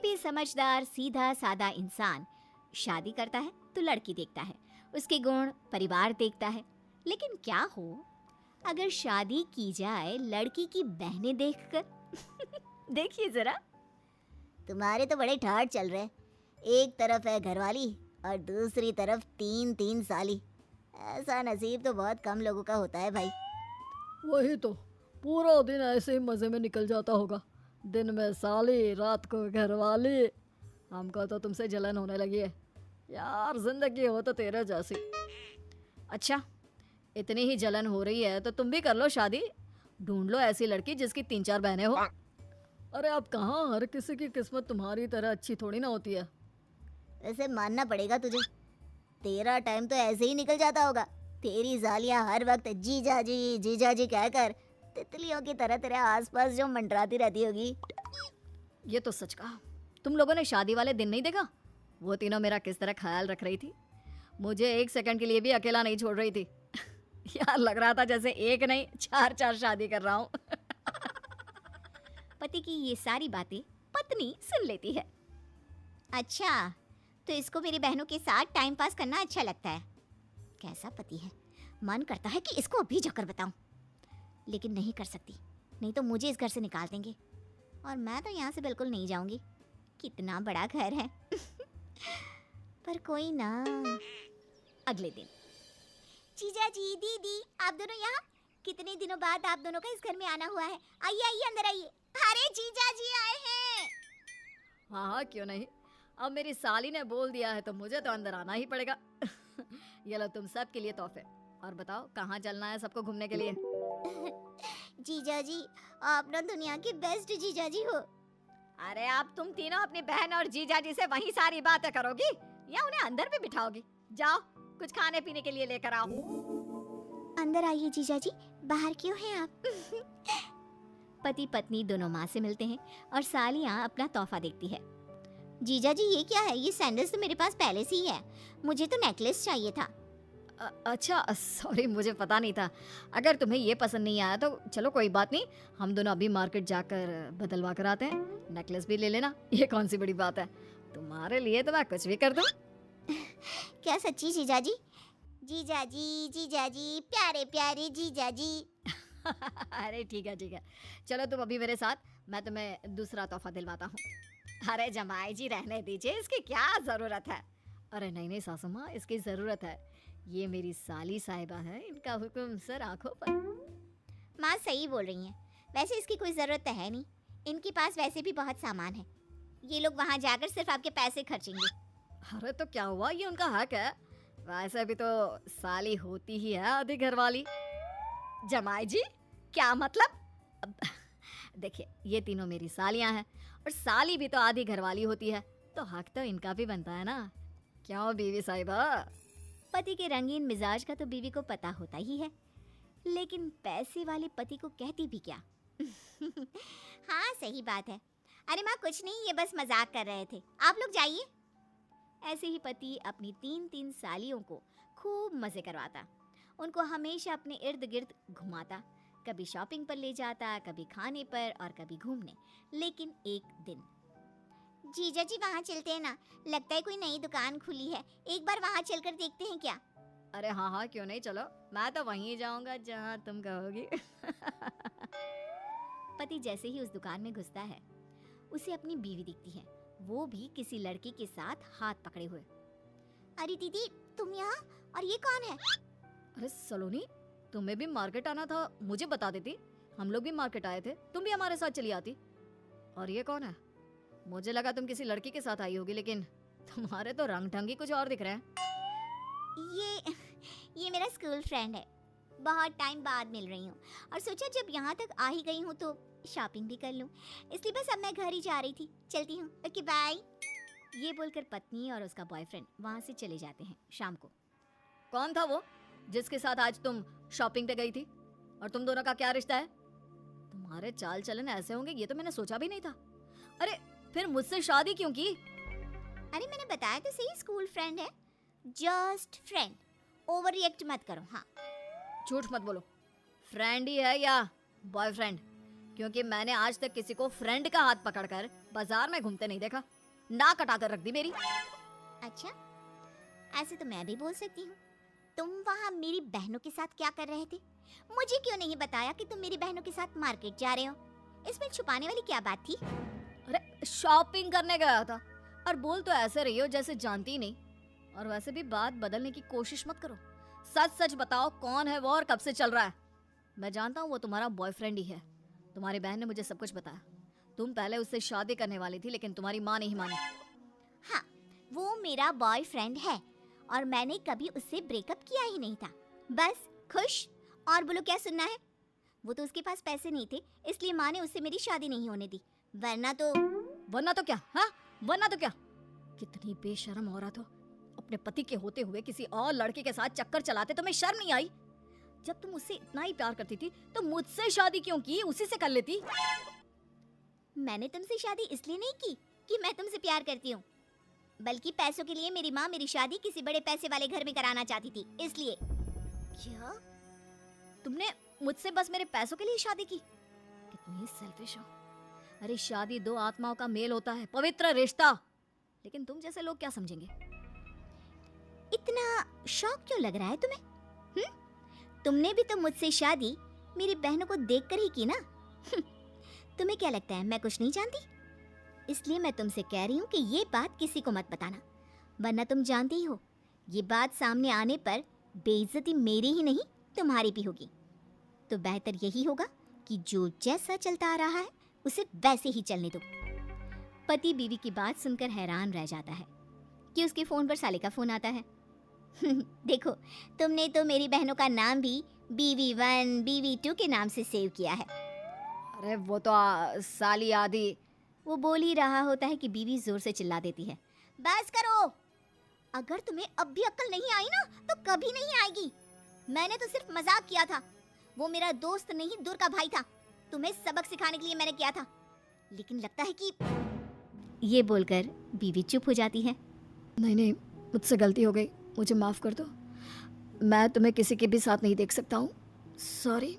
भी समझदार सीधा सादा इंसान शादी करता है तो लड़की देखता है, उसके गुण, परिवार देखता है। लेकिन क्या हो अगर शादी की जाए लड़की की बहनें देखकर? देखिए जरा। तुम्हारे तो बड़े ठाठ चल रहे। एक तरफ है घरवाली और दूसरी तरफ तीन तीन साली। ऐसा नसीब तो बहुत कम लोगों का होता है भाई। वही तो, पूरा दिन ऐसे ही मज़े में निकल जाता होगा। दिन में साली, रात को घरवाली। हमको तो तुमसे जलन होने लगी है यार, जिंदगी हो तो तेरे जैसी। अच्छा, इतनी ही जलन हो रही है तो तुम भी कर लो शादी। ढूंढ लो ऐसी लड़की जिसकी 3-4 बहनें हो। अरे अब कहाँ, हर किसी की किस्मत तुम्हारी तरह अच्छी थोड़ी ना होती है। वैसे मानना पड़ेगा तुझे, तेरा टाइम तो ऐसे ही निकल जाता होगा। तेरी सालियाँ हर वक्त जीजा जी कहकर तितलियों की तरह तेरे आसपास जो मंडराती रहती होगी। ये तो सच कहा। तुम लोगों ने शादी वाले दिन नहीं देखा? वो तीनों मेरा किस तरह ख्याल रख रही थी। मुझे एक सेकंड के लिए भी अकेला नहीं छोड़ रही थी। यार लग रहा था जैसे एक नहीं 4-4 शादी कर रहा हूँ। पति की ये सारी बातें पत्नी सुन लेती है। अच्छा, तो इसको मेरी बहनों के साथ टाइम पास करना अच्छा लगता है। कैसा पति है, मन करता है कि इसको अभी जाकर बताऊं, लेकिन नहीं कर सकती, नहीं तो मुझे इस घर से निकाल देंगे और मैं तो यहाँ से बिल्कुल नहीं जाऊंगी। कितना बड़ा घर है। पर कोई ना। अगले दिन। जीजा जी, दीदी, आप दोनों यहाँ? कितने दिनों बाद आप दोनों का इस घर में आना हुआ है। आइए आइए, अंदर आइए। अरे जीजा जी आए हैं। हाँ हाँ, क्यों नहीं। अब मेरी साली ने बोल दिया है तो मुझे तो अंदर आना ही पड़ेगा। ये लो तुम सब के लिए तोहफे। और बताओ कहाँ चलना है सबको घूमने के लिए? जीजा जी, आप ना दुनिया की बेस्ट जीजा जी हो। अरे आप तुम तीनों अपनी बहन और जीजा जी से वही सारी बातें करोगी या उन्हें अंदर भी बिठाओगी? जाओ कुछ खाने पीने के लिए लेकर आओ। अंदर आइए जीजा जी, बाहर क्यों हैं आप? पति पत्नी दोनों माँ से मिलते हैं और सालियाँ अपना तोहफा देखती है। जीजा जी ये क्या है? ये सैंडल्स तो मेरे पास पहले से ही है, मुझे तो नेकलेस चाहिए था। अच्छा सॉरी, मुझे पता नहीं था। अगर तुम्हें ये पसंद नहीं आया तो चलो कोई बात नहीं, हम दोनों अभी मार्केट जाकर बदलवा कर आते हैं। नेकलेस भी ले लेना, ये कौन सी बड़ी बात है। तुम्हारे लिए तो मैं कुछ भी कर दूं। क्या सच्ची जीजा जी? जीजा जी, प्यारे प्यारे जीजा जी। अरे ठीक है, चलो तुम अभी मेरे साथ, मैं तुम्हें दूसरा तोहफा दिलवाता हूँ। अरे जमाई जी रहने दीजिए, इसकी क्या जरूरत है? अरे नहीं सासू माँ, इसकी ज़रूरत है। ये मेरी साली साहिबा है, इनका हुक्म सर आंखों पर। माँ सही बोल रही हैं, वैसे इसकी कोई ज़रूरत तो है नहीं, इनके पास वैसे भी बहुत सामान है। ये लोग वहाँ जाकर सिर्फ आपके पैसे खर्चेंगे। अरे तो क्या हुआ, ये उनका हक है। वैसे भी तो साली होती ही है आधी घरवाली। जमाई जी क्या मतलब? देखिए ये तीनों मेरी सालियाँ हैं और साली भी तो आधी घरवाली होती है, तो हक तो इनका भी बनता है ना। क्यों बीवी साहिबा? पति के रंगीन मिजाज का तो बीवी को पता होता ही है, लेकिन पैसे वाले पति को कहती भी क्या? हाँ सही बात है। अरे माँ कुछ नहीं, ये बस मजाक कर रहे थे, आप लोग जाइए। ऐसे ही पति अपनी 3-3 सालियों को खूब मजे करवाता, उनको हमेशा अपने इर्द गिर्द घुमाता, कभी शॉपिंग पर ले जाता, कभी खाने पर और कभी घूमने। लेकिन एक दिन, जीजा जी वहाँ चलते हैं ना, लगता है कोई नई दुकान खुली है, एक बार वहाँ चलकर देखते हैं क्या? अरे हाँ हाँ क्यों नहीं, चलो मैं तो वहीं जाऊंगा जहाँ तुम कहोगी। पति जैसे ही उस दुकान में घुसता है, उसे अपनी बीवी दिखती है, वो भी किसी लड़की के साथ हाथ पकड़े हुए। अरे दीदी तुम यहाँ, और ये कौन है? अरे सलोनी, तुम्हें भी मार्केट आना था, मुझे बता देती, हम लोग भी मार्केट आए थे, तुम भी हमारे साथ चली आती। और ये कौन है? मुझे लगा तुम किसी लड़की के साथ आई होगी, लेकिन तुम्हारे तो रंग ढंग ही कुछ और दिख रहे हैं। ये मेरा स्कूल फ्रेंड है, बहुत टाइम बाद मिल रही हूँ और सोचा जब यहाँ तक आ ही गई हूँ तो शॉपिंग भी कर लूँ, इसलिए बस अब मैं घर ही जा रही थी, चलती हूँ, ओके बाय। ये बोलकर पत्नी और उसका बॉयफ्रेंड वहाँ से चले जाते हैं। शाम को। कौन था वो जिसके साथ आज तुम शॉपिंग पे गई थी? और तुम दोनों का क्या रिश्ता है? तुम्हारे चाल चलन ऐसे होंगे ये तो मैंने सोचा भी नहीं था। अरे फिर मुझसे शादी क्यों की? अरे मैंने बताया तो सही, स्कूल फ्रेंड है, जस्ट फ्रेंड, ओवर रिएक्ट मत करो। हाँ झूठ मत बोलो, फ्रेंड ही है या बॉयफ्रेंड? क्योंकि मैंने आज तक किसी को फ्रेंड का हाथ पकड़कर बाजार में घूमते नहीं देखा, नाक कटा कर रख दी मेरी। अच्छा, ऐसे तो मैं भी बोल सकती हूँ। तुम वहाँ मेरी बहनों के साथ क्या कर रहे थे? मुझे क्यों नहीं बताया कि तुम मेरी बहनों के साथ मार्केट जा रहे हो? इसमें छुपाने वाली क्या बात थी? अरे शॉपिंग करने गया था। और बोल तो ऐसे रही हो जैसे जानती ही नहीं। और वैसे भी बात बदलने की कोशिश मत करो। सच सच बताओ, कौन है वो और कब से चल रहा है? मैं जानता हूँ वो तुम्हारा बॉयफ्रेंड ही है। तुम्हारी बहन ने मुझे सब कुछ बताया। तुम पहले उससे शादी करने वाली थी, लेकिन तुम्हारी माँ नहीं मानी। हाँ, वो मेरा बॉयफ्रेंड है और मैंने कभी उससे ब्रेकअप किया ही नहीं था। बस खुश। और बोलो क्या सुनना है? वो तो उसके पास पैसे नहीं थे, इसलिए माँ ने उससे मेरी शादी नहीं होने दी। वरना तो क्या? हाँ, वरना तो क्या? कितनी बेशर्म औरत हो। अपने पति के होते हुए किसी और लड़के के साथ चक्कर चलाते तुम्हें शर्म नहीं आई? जब तुम उससे इतना ही प्यार करती थी तो मुझसे शादी क्यों की? उसी से कर लेती। मैंने तुमसे शादी इसलिए नहीं की कि मैं तुमसे प्यार करती हूँ, बल्कि पैसों के लिए मेरी माँ मेरी शादी किसी बड़े पैसे वाले घर में कराना चाहती थी, इसलिए। क्या? तुमने मुझसे बस मेरे पैसों के लिए शादी की? कितनी सेल्फिश हो। अरे शादी दो आत्माओं का मेल होता है, पवित्र रिश्ता। लेकिन तुम जैसे लोग क्या समझेंगे? इतना शौक क्यों लग रहा है तुम्हें? तुमने भी तो मुझसे शादी मेरी बहनों को देखकर ही की ना? तुम्हें क्या लगता है मैं कुछ नहीं जानती? इसलिए मैं तुमसे कह रही हूँ कि ये बात किसी को मत बताना, वरना तुम जानती ही हो ये बात सामने आने पर बेइज्जती मेरी ही नहीं तुम्हारी भी होगी। तो बेहतर यही होगा कि जो जैसा चलता आ रहा है उसे वैसे ही चलने दो। पति बीवी की बात सुनकर हैरान रह जाता है कि उसके फोन पर साले का फोन आता है। देखो, तुमने तो मेरी बहनों का नाम भी BV1 BV2 के नाम से सेव किया है। अरे वो तो साली आदि। वो बोल ही रहा होता है कि बीवी जोर से चिल्ला देती है, बस करो। अगर तुम्हें अब भी अक्ल नहीं आई ना तो कभी नहीं आएगी। मैंने तो सिर्फ मजाक किया था। वो मेरा दोस्त नहीं, दूर का भाई था। तुम्हें सबक सिखाने के लिए मैंने किया था। लेकिन लगता है कि ये बोलकर बीवी चुप हो जाती है। नहीं नहीं, मुझसे गलती हो गई, मुझे माफ कर दो। मैं तुम्हें किसी के भी साथ नहीं देख सकता हूँ। सॉरी।